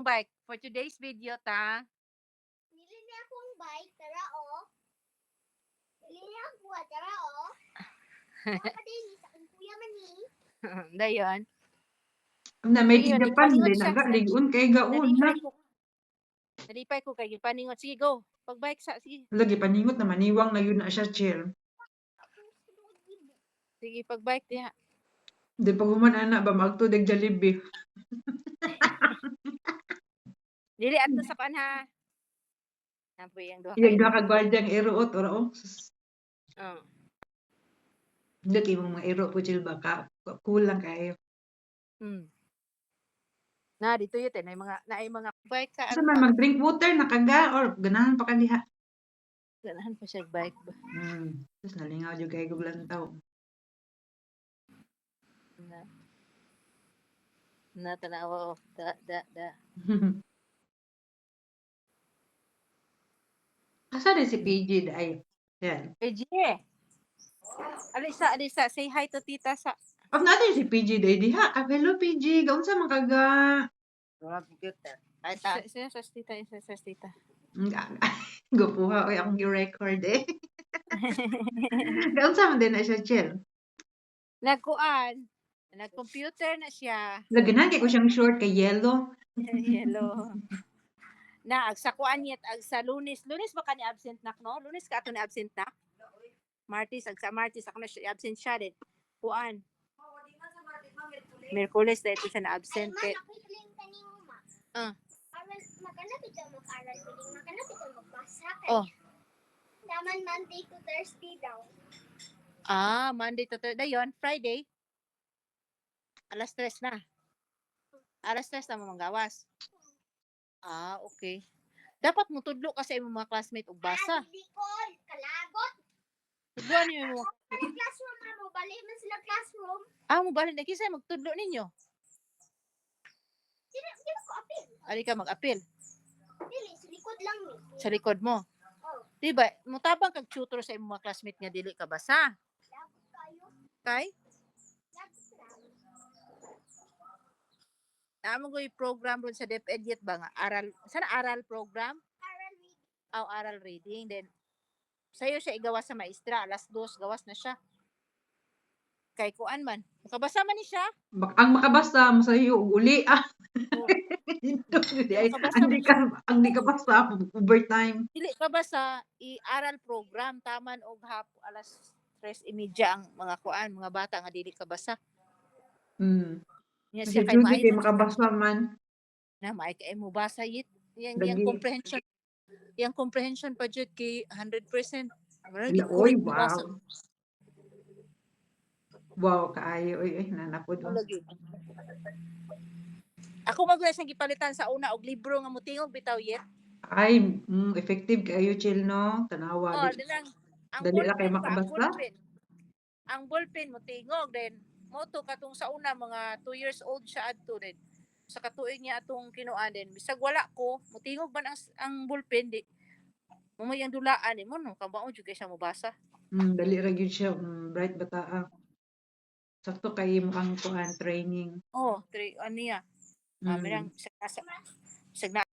bike for today's video ta. Bili niya akong bike, tara oh. Bili niya ako, tara oh. Wala pa din, sa akong kuya man ni. Dayon. Na may Sige, tigapan nagpaningot din, siya. aga, ligon kay gaon na. Nalipay ko kay paningot. Sige, go. Pag-bike sa, sige. Lagi paningot na maniwang na yun na siya, chill. Sige, pag-bike diha. Di pag human ana ba, magtudig Jollibee. Dili ato sa kan ha. Napoy ang duha Iyag kayo. na kagwardyang iruot, ora oh. Oh. Hindi kayo mga iro po, chill ba ka, kulang kayo. Na dito yun na mga bike sa Sa man mag-drink water, nakaga, or ganahan pa ka diha. Ganahan pa siya bike ba. Tapos nalingaw yung kayo gublantaw. Na tanawa da. Asa rin si PG dahil? Yan. PG. Alisa, say hi to tita sa. Pag natin si PG dahil diha. Hello PG, gaun sa makaga. Wala computer. Ay ta. Sa tita. Gupuha ko yung record eh. Gaun sa man din na siya, chill. Nag-computer na siya. Laganan kay ko siyang short kay yellow. Hello. Na sa kuan yet sa Lunes ba kani absent nak no? Lunes ka ato ni absent nak. Martes ako na siya absent siya din. Kuan. Miyerkules dahil siya na absent kay. Makanapit ang mag-aral piling, makanapit ang magbasa. Oh. Daman Monday to Thursday daw. Monday to Thursday. Dayon, Friday. Alas 3 na. Alas 3 na mo manggawas. Okay. Dapat mo tudlo kasi imong mga classmate og basa. Hindi ko, kalagot. Tudloan niyo mo. Classroom na mo, bali man sila classroom. Mo bali na kisay magtudlo ninyo. Hindi ko apil. Ari ka mag-apil Dili, sa likod lang ni. sa likod mo. Oh, Diba? Mutabang kag tutor sa imong mga classmate nga dili ka basa. lagot kayo. Kay Lagot lang. amo ko yung program ron sa DepEd yet ba nga aral program? Aral reading. Aral reading then sayo siya igawas sa maestra alas 2 gawas na siya. Kay kuan man. Makabasa man ni siya. Ang makabasa mo sa iyo uli ang di ka basta overtime. Dili ka basa i-aral program taman og hapo alas 3:30 ang mga kuan mga bata nga dili ka basa. Nya Kasi siya kay Judy maayo kay makabasa man. na maay kay mo basa yit. Yang Lagi. comprehension. Yang comprehension pa jud kay 100%. Oy, wow. Wow, kaayo oy nanapod. Lagi. Ako magulay sang gipalitan sa una og libro nga motingog bitaw yet. Ay, effective kayo, chill, no? Tanawa. Dilang ang Dali lang kayo ballpen ba, makabasa? ang ballpen mo tingog then moto katong sa una mga 2 years old siya adto din. Sa katuig niya atong kinuan din. Bisag wala ko, motingog man ang ballpen di. Mamayang dulaan mo no, kabaon jud kay siya mobasa. Dali ra gyud siya, bright bata. Sakto kay mo ang kuan training. Aniya. Mirang sa